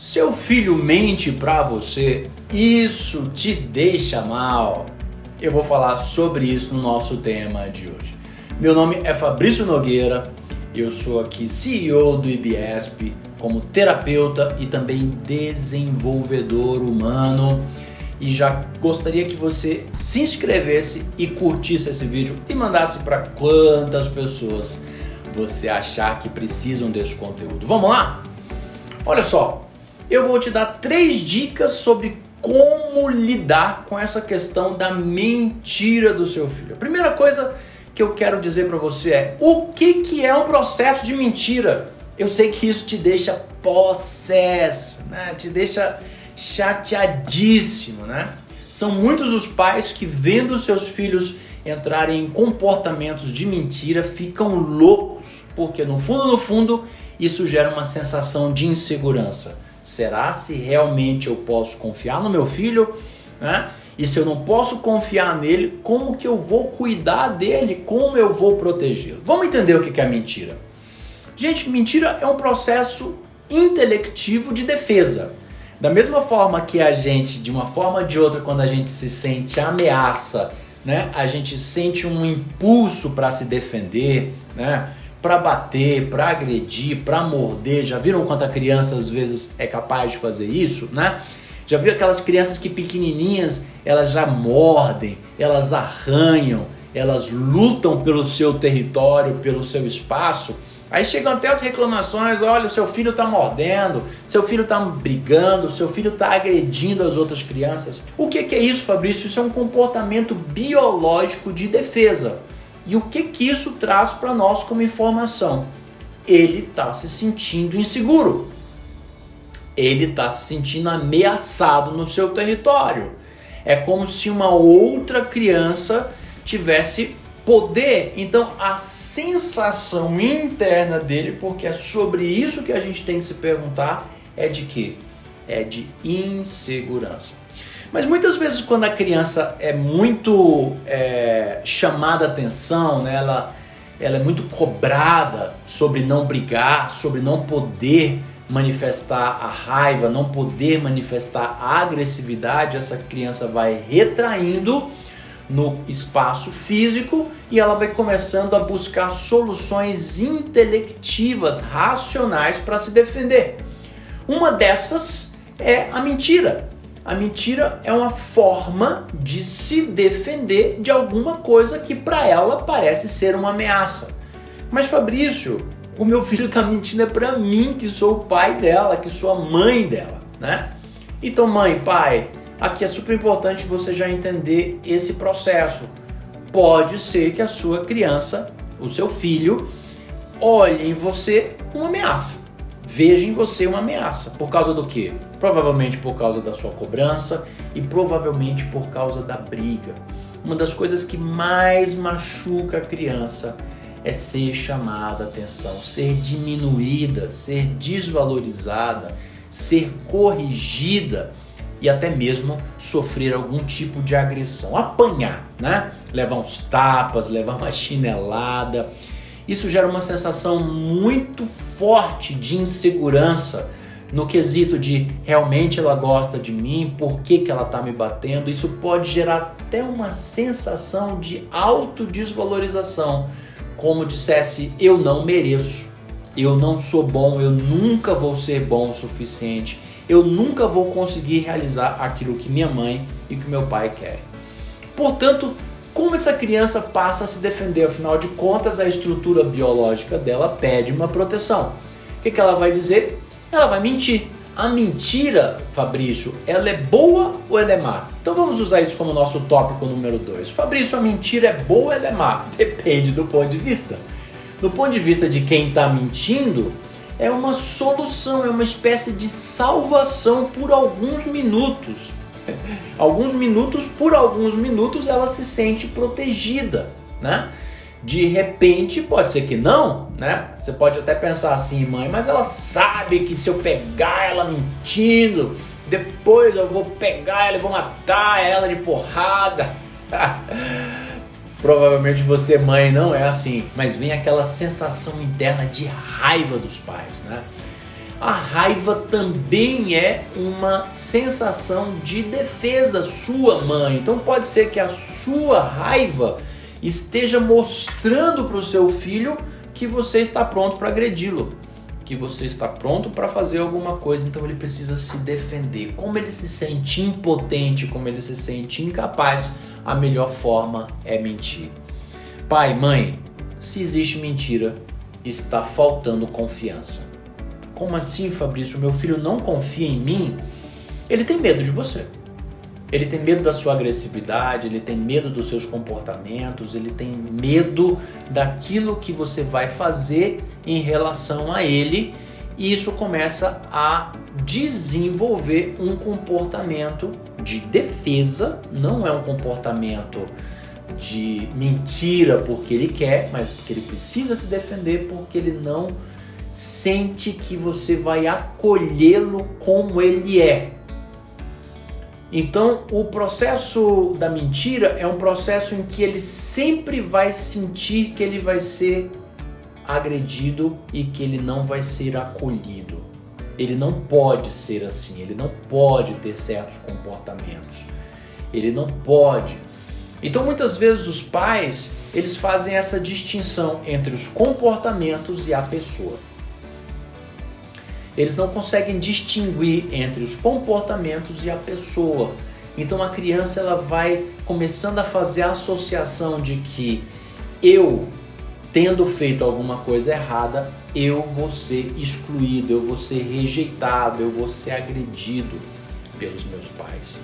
Seu filho mente pra você, isso te deixa mal? Eu vou falar sobre isso no nosso tema de hoje. Meu nome é Fabrício Nogueira, eu sou aqui CEO do IBESP, como terapeuta e também desenvolvedor humano. E já gostaria que você se inscrevesse e curtisse esse vídeo e mandasse para quantas pessoas você achar que precisam desse conteúdo. Vamos lá? Olha só, eu vou te dar 3 dicas sobre como lidar com essa questão da mentira do seu filho. A primeira coisa que eu quero dizer para você é o que é um processo de mentira. Eu sei que isso te deixa possesso, né? Te deixa chateadíssimo, né? São muitos os pais que, vendo seus filhos entrarem em comportamentos de mentira, ficam loucos, porque no fundo, isso gera uma sensação de insegurança. Será se realmente eu posso confiar no meu filho, né? E se eu não posso confiar nele, como que eu vou cuidar dele? Como eu vou protegê-lo? Vamos entender o que é mentira. Gente, mentira é um processo intelectivo de defesa. Da mesma forma que a gente, de uma forma ou de outra, quando a gente se sente ameaça, né? A gente sente um impulso para se defender, né? Para bater, para agredir, para morder. Já viram quanto a criança às vezes é capaz de fazer isso, né? Já viu aquelas crianças que pequenininhas, elas já mordem, elas arranham, elas lutam pelo seu território, pelo seu espaço. Aí chegam até as reclamações, olha, o seu filho está mordendo, seu filho está brigando, seu filho está agredindo as outras crianças. O que é isso, Fabrício? Isso é um comportamento biológico de defesa. E o que isso traz para nós como informação? Ele está se sentindo inseguro. Ele está se sentindo ameaçado no seu território. É como se uma outra criança tivesse poder. Então a sensação interna dele, porque é sobre isso que a gente tem que se perguntar, é de quê? É de insegurança. Mas muitas vezes quando a criança é muito chamada a atenção, né, ela é muito cobrada sobre não brigar, sobre não poder manifestar a raiva, não poder manifestar a agressividade, essa criança vai retraindo no espaço físico e ela vai começando a buscar soluções intelectivas, racionais para se defender. Uma dessas é a mentira. A mentira é uma forma de se defender de alguma coisa que para ela parece ser uma ameaça. Mas Fabrício, o meu filho está mentindo é para mim, que sou o pai dela, que sou a mãe dela, né? Então mãe, pai, aqui é super importante você já entender esse processo. Pode ser que a sua criança, o seu filho, olhe em você uma ameaça. Veja em você uma ameaça. Por causa do quê? Provavelmente por causa da sua cobrança e provavelmente por causa da briga. Uma das coisas que mais machuca a criança é ser chamada a atenção, ser diminuída, ser desvalorizada, ser corrigida e até mesmo sofrer algum tipo de agressão, apanhar, né? Levar uns tapas, levar uma chinelada. Isso gera uma sensação muito forte de insegurança no quesito de realmente ela gosta de mim, por que ela está me batendo. Isso pode gerar até uma sensação de autodesvalorização, como dissesse eu não mereço, eu não sou bom, eu nunca vou ser bom o suficiente, eu nunca vou conseguir realizar aquilo que minha mãe e que meu pai querem. Portanto, como essa criança passa a se defender? Afinal de contas, a estrutura biológica dela pede uma proteção. O que ela vai dizer? Ela vai mentir. A mentira, Fabrício, ela é boa ou ela é má? Então vamos usar isso como nosso tópico número 2. Fabrício, a mentira é boa ou ela é má? Depende do ponto de vista. Do ponto de vista de quem está mentindo, é uma solução, é uma espécie de salvação por alguns minutos. Por alguns minutos ela se sente protegida, né? De repente, pode ser que não, né? Você pode até pensar assim, mãe, mas ela sabe que se eu pegar ela mentindo, depois eu vou pegar ela e vou matar ela de porrada. Provavelmente você, mãe, não é assim, mas vem aquela sensação interna de raiva dos pais, né? A raiva também é uma sensação de defesa sua, mãe. Então pode ser que a sua raiva esteja mostrando para o seu filho que você está pronto para agredi-lo, que você está pronto para fazer alguma coisa, então ele precisa se defender. Como ele se sente impotente, como ele se sente incapaz, a melhor forma é mentir. Pai, mãe, se existe mentira, está faltando confiança. Como assim, Fabrício? Meu filho não confia em mim? Ele tem medo de você. Ele tem medo da sua agressividade, ele tem medo dos seus comportamentos, ele tem medo daquilo que você vai fazer em relação a ele, e isso começa a desenvolver um comportamento de defesa, não é um comportamento de mentira porque ele quer, mas porque ele precisa se defender, porque ele não sente que você vai acolhê-lo como ele é. Então, o processo da mentira é um processo em que ele sempre vai sentir que ele vai ser agredido e que ele não vai ser acolhido. Ele não pode ser assim, ele não pode ter certos comportamentos. Ele não pode. Então, muitas vezes os pais, eles fazem essa distinção entre os comportamentos e a pessoa. Eles não conseguem distinguir entre os comportamentos e a pessoa. Então a criança ela vai começando a fazer a associação de que eu, tendo feito alguma coisa errada, eu vou ser excluído, eu vou ser rejeitado, eu vou ser agredido pelos meus pais.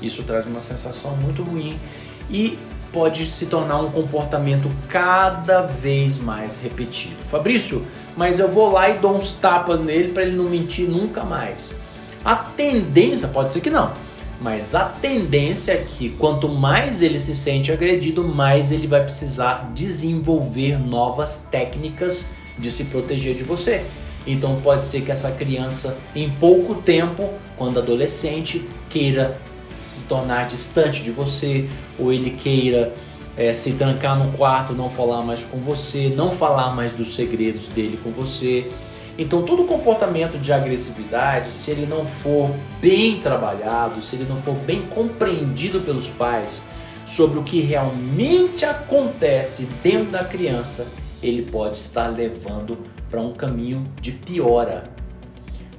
Isso traz uma sensação muito ruim e pode se tornar um comportamento cada vez mais repetido. Fabrício, mas eu vou lá e dou uns tapas nele para ele não mentir nunca mais. A tendência, pode ser que não, mas a tendência é que quanto mais ele se sente agredido, mais ele vai precisar desenvolver novas técnicas de se proteger de você. Então pode ser que essa criança, em pouco tempo, quando adolescente, queira se tornar distante de você, ou ele queira se trancar no quarto, não falar mais com você, não falar mais dos segredos dele com você. Então todo comportamento de agressividade, se ele não for bem trabalhado, se ele não for bem compreendido pelos pais sobre o que realmente acontece dentro da criança, ele pode estar levando para um caminho de piora.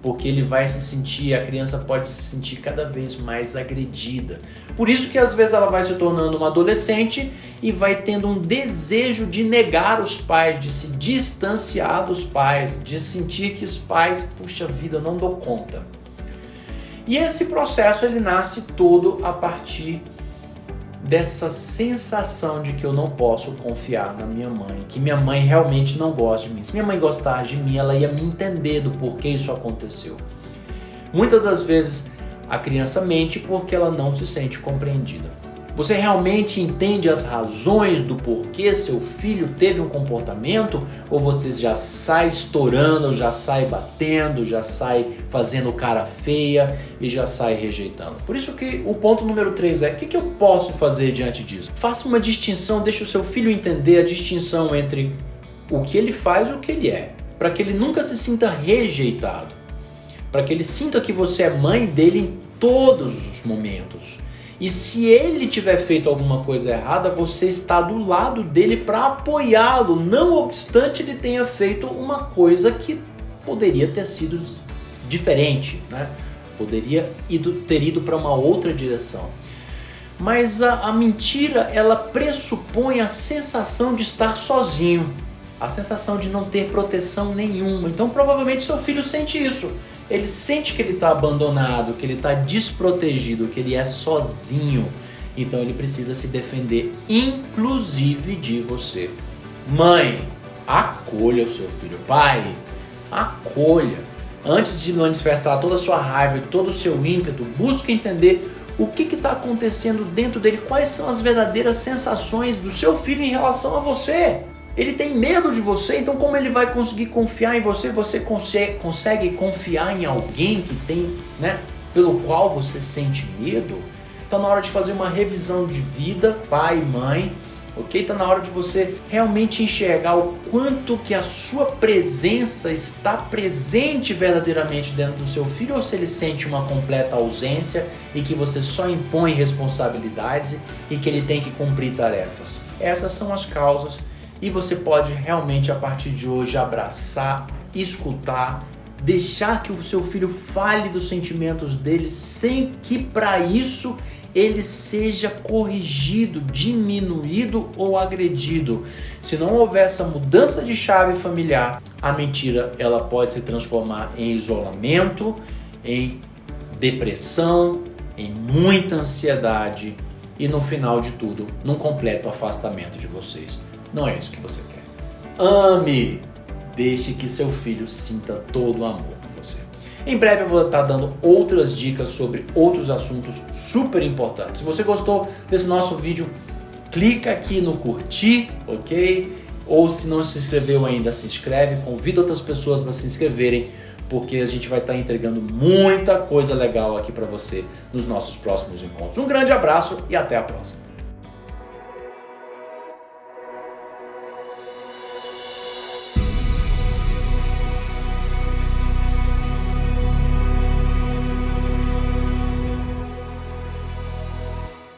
Porque ele vai se sentir, a criança pode se sentir cada vez mais agredida. Por isso que às vezes ela vai se tornando uma adolescente e vai tendo um desejo de negar os pais, de se distanciar dos pais, de sentir que os pais, puxa vida, eu não dou conta. E esse processo ele nasce todo a partir dessa sensação de que eu não posso confiar na minha mãe, que minha mãe realmente não gosta de mim. Se minha mãe gostasse de mim, ela ia me entender do porquê isso aconteceu. Muitas das vezes a criança mente porque ela não se sente compreendida. Você realmente entende as razões do porquê seu filho teve um comportamento? Ou você já sai estourando, já sai batendo, já sai fazendo cara feia e já sai rejeitando? Por isso que o ponto número 3 é: o que eu posso fazer diante disso? Faça uma distinção, deixe o seu filho entender a distinção entre o que ele faz e o que ele é, para que ele nunca se sinta rejeitado, para que ele sinta que você é mãe dele em todos os momentos. E se ele tiver feito alguma coisa errada, você está do lado dele para apoiá-lo, não obstante ele tenha feito uma coisa que poderia ter sido diferente, né? Poderia ter ido para uma outra direção. Mas a mentira, ela pressupõe a sensação de estar sozinho, a sensação de não ter proteção nenhuma. Então provavelmente seu filho sente isso. Ele sente que ele está abandonado, que ele está desprotegido, que ele é sozinho. Então ele precisa se defender, inclusive de você. Mãe, acolha o seu filho. Pai, acolha. Antes de manifestar toda a sua raiva e todo o seu ímpeto, busque entender o que está acontecendo dentro dele, quais são as verdadeiras sensações do seu filho em relação a você. Ele tem medo de você, então como ele vai conseguir confiar em você? Você consegue confiar em alguém que tem, né, pelo qual você sente medo? Então na hora de fazer uma revisão de vida, pai e mãe, ok? Está na hora de você realmente enxergar o quanto que a sua presença está presente verdadeiramente dentro do seu filho, ou se ele sente uma completa ausência e que você só impõe responsabilidades e que ele tem que cumprir tarefas. Essas são as causas e você pode realmente a partir de hoje abraçar, escutar, deixar que o seu filho fale dos sentimentos dele sem que para isso ele seja corrigido, diminuído ou agredido. Se não houver essa mudança de chave familiar, a mentira ela pode se transformar em isolamento, em depressão, em muita ansiedade e no final de tudo, num completo afastamento de vocês. Não é isso que você quer. Ame! Deixe que seu filho sinta todo o amor por você. Em breve eu vou estar dando outras dicas sobre outros assuntos super importantes. Se você gostou desse nosso vídeo, clica aqui no curtir, ok? Ou se não se inscreveu ainda, se inscreve, convida outras pessoas para se inscreverem, porque a gente vai estar entregando muita coisa legal aqui para você nos nossos próximos encontros. Um grande abraço e até a próxima.